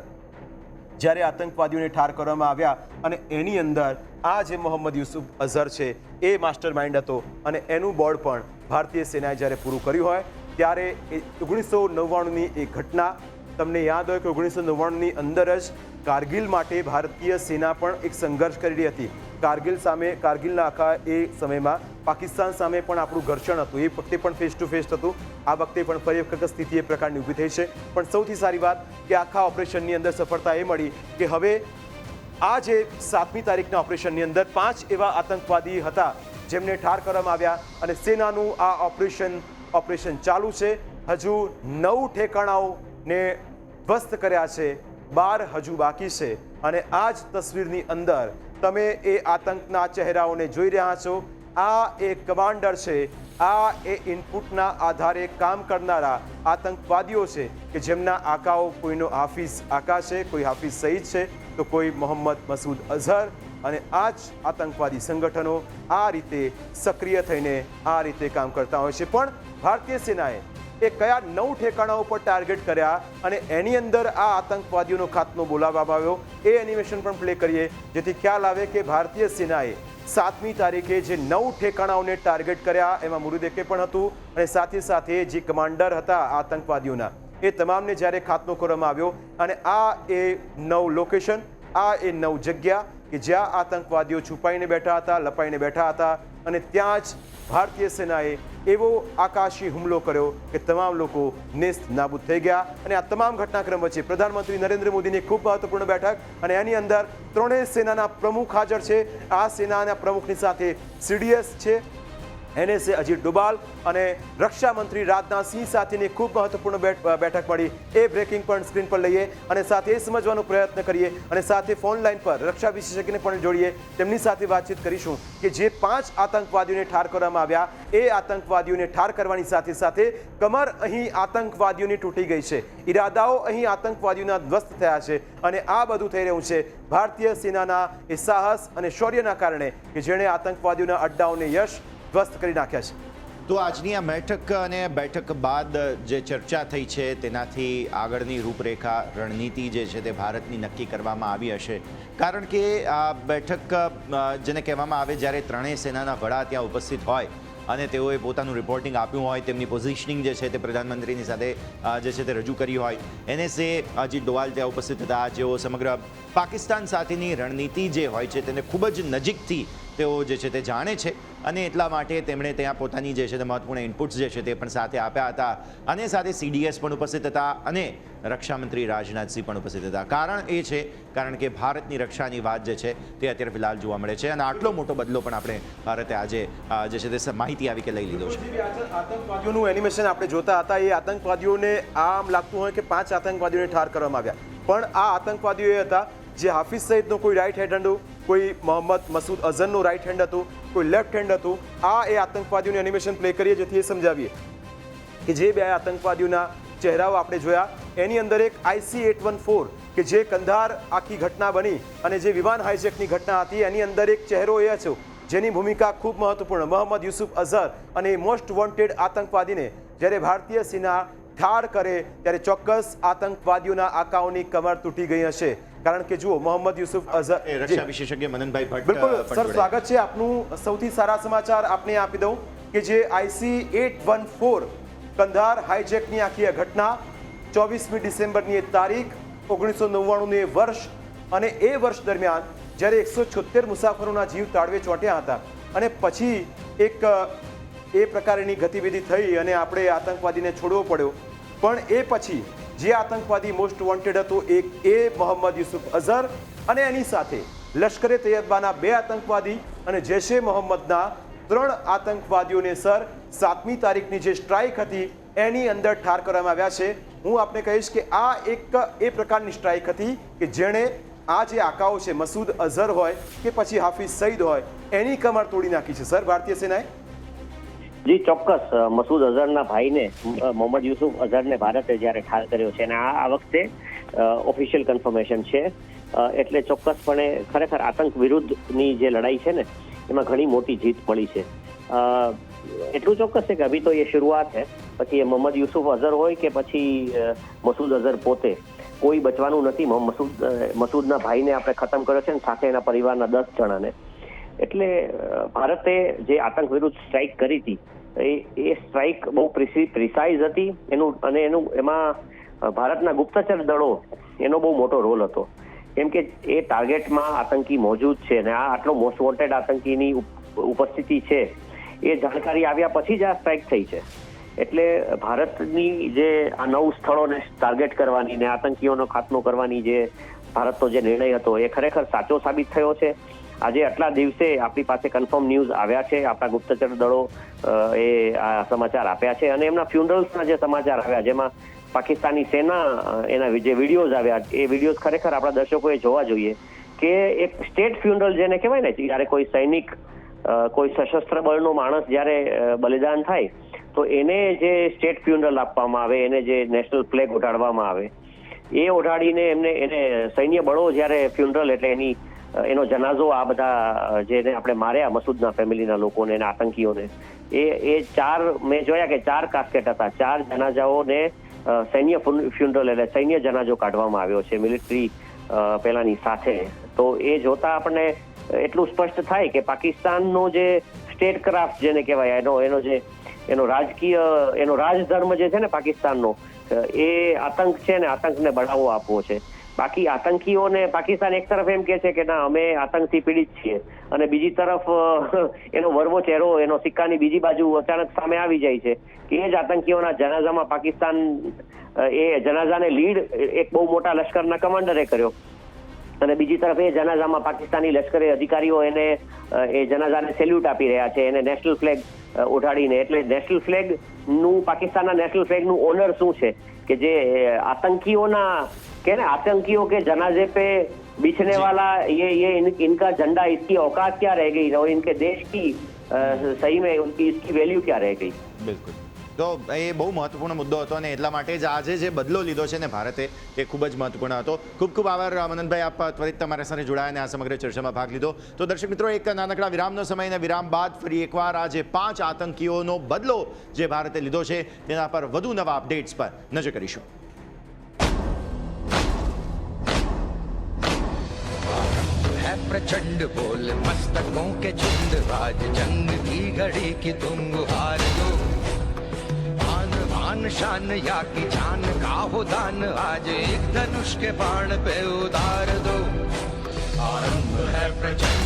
જ્યારે આતંકવાદીઓને ઠાર કરવામાં આવ્યા અને એની અંદર આ જે મોહમ્મદ યુસુફ અઝહર છે એ માસ્ટર માઇન્ડ હતો અને એનું બોર્ડ પણ ભારતીય સેનાએ જ્યારે પૂરું કર્યું હોય ત્યારે 1999ની એ ઘટના તમને યાદ હોય કે 1999ની અંદર જ કારગિલ માટે ભારતીય સેના પણ એક સંઘર્ષ કરી રહી હતી. કારગિલના આખા એ સમયમાં પાકિસ્તાન સામે પણ આપણું ઘર્ષણ હતું. એ વખતે પણ ફેસ ટુ ફેસ હતું. આ વખતે પણ ફરી વખત સ્થિતિ એ પ્રકારની ઊભી થઈ છે. પણ સૌથી સારી વાત કે આખા ઓપરેશનની અંદર સફળતા એ મળી કે હવે આ જે 7મી તારીખના ઓપરેશનની અંદર 5 એવા આતંકવાદી હતા જેમને ઠાર કરવામાં આવ્યા અને સેનાનું આ ઓપરેશન ચાલુ છે. હજુ 9 ઠેકાણાઓને ધ્વસ્ત કર્યા છે, 12 હજુ બાકી છે. અને આ જ તસવીરની અંદર તમે એ આતંકના ચહેરાઓને જોઈ રહ્યા છો. આ એ કમાન્ડર છે, આ એ ઇનપુટના આધારે કામ કરનારા આતંકવાદીઓ છે કે જેમના આકાઓ કોઈનો હાફિઝ આકા છે, કોઈ હાફિઝ સઈદ છે તો કોઈ મોહમ્મદ મસૂદ અઝહર. અને આ જ આતંકવાદી સંગઠનો આ રીતે સક્રિય થઈને આ રીતે કામ કરતા હોય છે. પણ ભારતીય સેનાએ એ કયા 9 ઠેકાણાઓ પર ટાર્ગેટ કર્યા અને એની અંદર આ આતંકવાદીઓનો ખાત્મો બોલાવવામાં આવ્યો એ એનિમેશન પણ પ્લે કરીએ જેથી ખ્યાલ આવે કે ભારતીય સેનાએ 7મી તારીખે જે 9 ઠેકાણાઓને ટાર્ગેટ કર્યા એમાં મુરુદેકે પણ હતું અને સાથે સાથે જે કમાન્ડર હતા આતંકવાદીઓના એ તમામને જ્યારે ખાત્મો કરવામાં આવ્યો અને આ એ 9 લોકેશન, આ એ 9 જગ્યા કે જ્યાં આતંકવાદીઓ છુપાઈને બેઠા હતા, લપાઈને બેઠા હતા અને ત્યાં જ ભારતીય સેનાએ એવો આકાશી હુમલો કર્યો કે તમામ લોકો નેસ્ત નાબૂદ થઈ ગયા. અને આ તમામ ઘટનાક્રમ વચ્ચે પ્રધાનમંત્રી નરેન્દ્ર મોદીની ખૂબ મહત્વપૂર્ણ બેઠક અને એની અંદર ત્રણેય સેનાના પ્રમુખ હાજર છે. આ સેનાના પ્રમુખની સાથે CDS છે, NSA અજીત ડોભાલ અને રક્ષા મંત્રી રાજનાથસિંહ સાથેની ખૂબ મહત્વપૂર્ણ બેઠક મળી. એ બ્રેકિંગ પોઈન્ટ સ્ક્રીન પર લઈએ અને સાથે એ સમજવાનો પ્રયત્ન કરીએ અને સાથે ફોન લાઈન પર રક્ષા વિશેષજ્ઞને પણ જોડીએ. તેમની સાથે વાતચીત કરીશું કે જે 5 આતંકવાદીઓને ઠાર કરવામાં આવ્યા એ આતંકવાદીઓને ઠાર કરવાની સાથે સાથે કમર અહીં આતંકવાદીઓની તૂટી ગઈ છે, ઈરાદાઓ અહીં આતંકવાદીઓના ધ્વસ્ત થયા છે અને આ બધું થઈ રહ્યું છે ભારતીય સેનાના એ સાહસ અને શૌર્યના કારણે કે જેણે આતંકવાદીઓના અડ્ડાઓને યશ ધ્વસ્ત કરી નાખ્યા છે. તો આજની આ બેઠક અને બેઠક બાદ જે ચર્ચા થઈ છે તેનાથી આગળની રૂપરેખા, રણનીતિ જે છે તે ભારતની નક્કી કરવામાં આવી હશે. કારણ કે આ બેઠક જેને કહેવામાં આવે જ્યારે ત્રણેય સેનાના વડા ત્યાં ઉપસ્થિત હોય અને તેઓએ પોતાનું રિપોર્ટિંગ આપ્યું હોય, તેમની પોઝિશનિંગ જે છે તે પ્રધાનમંત્રીની સાથે જે છે તે રજૂ કરી હોય. NSA અજીત ડોભાલ ત્યાં ઉપસ્થિત હતા જેઓ સમગ્ર પાકિસ્તાન સાથેની રણનીતિ જે હોય છે તેને ખૂબ જ નજીકથી તેઓ જે છે તે જાણે છે અને એટલા માટે તેમણે ત્યાં પોતાની જે છે તે મહત્વપૂર્ણ ઇનપુટ્સ જે છે તે પણ સાથે આપ્યા હતા. અને સાથે CDS પણ ઉપસ્થિત હતા અને રક્ષામંત્રી રાજનાથસિંહ પણ ઉપસ્થિત હતા. કારણ એ છે કારણ કે ભારતની રક્ષાની વાત જે છે તે અત્યારે ફિલહાલ જોવા મળે છે અને આટલો મોટો બદલો પણ આપણે ભારતે આજે જે છે તે માહિતી આવી કે લઈ લીધો છે. આતંકવાદીઓનું એનિમેશન આપણે જોતા હતા એ આતંકવાદીઓને આમ લાગતું હોય કે 5 આતંકવાદીઓને ઠાર કરવામાં આવ્યા પણ આ આતંકવાદીઓ એ હતા જે હાફિઝ સઈદનો કોઈ રાઈટ હેન્ડ હતું, કોઈ મોહમ્મદ મસૂદ અઝહરનું રાઈટ હેન્ડ હતું, કોઈ લેફ્ટ હેન્ડ હતું. આ એ આતંકવાદીઓનું એનિમેશન પ્લે કરીએ જેથી એ સમજાવીએ કે જે બે આતંકવાદીઓના ચહેરાઓ આપણે જોયા એની અંદર એક IC-814 કે જે કંધાર આખી ઘટના બની અને જે વિમાન હાઇજેકની ઘટના હતી એની અંદર એક ચહેરો એ છે જેની ભૂમિકા ખૂબ મહત્વપૂર્ણ, મોહમ્મદ યુસુફ અઝહર, અને એ મોસ્ટ વોન્ટેડ આતંકવાદીને જ્યારે ભારતીય સેના ઠાર કરે ત્યારે ચોક્કસ આતંકવાદીઓના આકાઓની કમર તૂટી ગઈ હશે. કારણ કે જુઓ, મોહમ્મદ યુસુફ અઝહર, રક્ષા વિશેષજ્ઞ મનનભાઈ ભટ્ટ બિલકુલ પણ સર, જોડાયા. સ્વાગત છે આપનું. સૌથી સારા સમાચાર આપને આપી દઉં કે જે IC-814 કંધાર હાઇજેકની આખી આ ઘટના 24મી ડિસેમ્બરની એ તારીખ, 1999નું એ વર્ષ, અને એ વર્ષ દરમિયાન જ્યારે 176 મુસાફરોના જીવ તાળવે ચોંટ્યા હતા અને પછી એક એ પ્રકારની ગતિવિધિ થઈ અને આપણે આતંકવાદીને છોડવો પડ્યો. પણ એ પછી જે આતંકવાદી મોસ્ટ વોન્ટેડ હતો એ મોહમ્મદ યુસુફ અઝહર, અને એની સાથે લશ્કરે તૈયબાના 2 આતંકવાદી અને જૈશે મોહમ્મદના 3 આતંકવાદીઓને સર 7મી તારીખની જે સ્ટ્રાઇક હતી એની અંદર ઠાર કરવામાં આવ્યા છે. હું આપને કહીશ કે આ એક એ પ્રકારની સ્ટ્રાઇક હતી કે જેણે આ જે આકાઓ છે, મસૂદ અઝહર હોય કે પછી હાફિઝ સઈદ હોય, એની કમર તોડી નાખી છે સર ભારતીય સેનાએ. જી ચોક્કસ, મસૂદ અઝહરના ભાઈને મોહમ્મદ યુસુફ અઝહરને ભારતે જ્યારે ઠાર કર્યો છે અને આ વખતે ઓફિશિયલ કન્ફર્મેશન છે, એટલે ચોક્કસપણે ખરેખર આતંક વિરુદ્ધની જે લડાઈ છે ને એમાં ઘણી મોટી જીત મળી છે. એટલું ચોક્કસ છે કે અભી તો એ શરૂઆત છે, પછી એ મોહમ્મદ યુસુફ અઝહર હોય કે પછી મસૂદ અઝહર પોતે, કોઈ બચવાનું નથી. મસૂદના ભાઈને આપણે ખતમ કર્યો છે ને સાથે એના પરિવારના 10 જણાને. એટલે ભારતે જે આતંક વિરુદ્ધ સ્ટ્રાઇક કરી હતી એ સ્ટ્રાઇક બહુ પ્રિસાઇઝ હતી એમાં ભારતના ગુપ્તચર દળો એનો બહુ મોટો રોલ હતો, કેમ કે એ ટાર્ગેટમાં આતંકી મોજૂદ છે અને આ આટલો મોસ્ટ વોન્ટેડ આતંકીની ઉપસ્થિતિ છે એ જાણકારી આવ્યા પછી જ આ સ્ટ્રાઇક થઈ છે. એટલે ભારતની જે આ 9 સ્થળોને ટાર્ગેટ કરવાની ને આતંકીઓનો ખાત્મો કરવાની જે ભારતનો જે નિર્ણય હતો એ ખરેખર સાચો સાબિત થયો છે. આજે આટલા દિવસે આપણી પાસે કન્ફર્મ ન્યૂઝ આવ્યા છે, આપણા ગુપ્તચર દળો એ આ સમાચાર આપ્યા છે અને એમના ફ્યુનરલ્સના જે સમાચાર આવ્યા જેમાં પાકિસ્તાની સેના એના જે વિડીયોઝ આવ્યા એ વિડીયોઝ ખરેખર આપણા દર્શકોએ જોવા જોઈએ કે એક સ્ટેટ ફ્યુનરલ જેને કહેવાય ને, જ્યારે કોઈ સૈનિક, કોઈ સશસ્ત્ર બળનો માણસ જ્યારે બલિદાન થાય તો એને જે સ્ટેટ ફ્યુનરલ આપવામાં આવે, એને જે નેશનલ ફ્લેગ ઓઢાડવામાં આવે, એ ઓઢાડીને એને સૈન્ય બળો જ્યારે ફ્યુનરલ એટલે એનો જનાઝો, આ બધા જેને આપણે માર્યા મસૂદના ફેમિલીના લોકોને અને આતંકીઓને, એ 4 મેં જોયા કે 4 કાસ્કેટ હતા, 4 જનાજાઓને સૈન્ય ફ્યુનરલ એટલે સૈન્ય જનાજો કાઢવામાં આવ્યો છે મિલિટરી પેલાની સાથે. તો એ જોતા આપણને એટલું સ્પષ્ટ થાય કે પાકિસ્તાનનો જે સ્ટેટ ક્રાફ્ટ જેને કહેવાય, એનો રાજધર્મ જે છે ને પાકિસ્તાનનો, એ આતંક છે ને આતંકને બઢાવો આપવો છે. બાકી આતંકીઓને પાકિસ્તાન એક તરફ એમ કહે છે કે ના અમે આતંકથી પીડિત છીએ અને બીજી તરફ એનો વરવો ચહેરો, એનો સિક્કાની બીજી બાજુ અચાનક સામે આવી જાય છે કે એ જ આતંકીઓના જનાઝામાં પાકિસ્તાન એ જનાઝાને લીડ એક બહુ મોટા લશ્કરના કમાન્ડરે કર્યો અને બીજી તરફ એ જનાઝામાં પાકિસ્તાની લશ્કરી અધિકારીઓ એને એ જનાઝાને સેલ્યુટ આપી રહ્યા છે, એને નેશનલ ફ્લેગ ઓઢાડીને. એટલે નેશનલ ફ્લેગનું, પાકિસ્તાનના નેશનલ ફ્લેગનું ઓનર શું છે કે જે आतंकियों के जनाजे पे बिछने वाला ये इनका झंडा, इसकी औकात क्या रह गई और इनके देश की सही में उनकी इसकी वैल्यू क्या रह गई. બિલકુલ. તો એ બહુ મહત્વપૂર્ણ મુદ્દો હતો અને એટલા માટે જ આજે જે બદલો લીધો છે ને ભારતે, તે ખૂબ જ મહત્વપૂર્ણ હતો. ખૂબ ખૂબ આભાર મનનભાઈ, આપ ત્વરિત તમારા સાથે જોડાયા અને આ સમગ્ર ચર્ચામાં ભાગ લીધો. તો દર્શક મિત્રો, એક નાનકડા વિરામનો સમય અને વિરામ બાદ ફરી એકવાર આ જે 5 આતંકીઓનો બદલો જે ભારતે લીધો છે તેના પર વધુ નવા અપડેટ્સ પર નજર કરીશું. प्रचंड बोल मस्तकों के झुंड, राज जंग की घड़ी की तुम हार दो. आन बान शान या की जान का हो दान, आज एक धनुष के बाण पे उतार दो. आरंभ है प्रचंड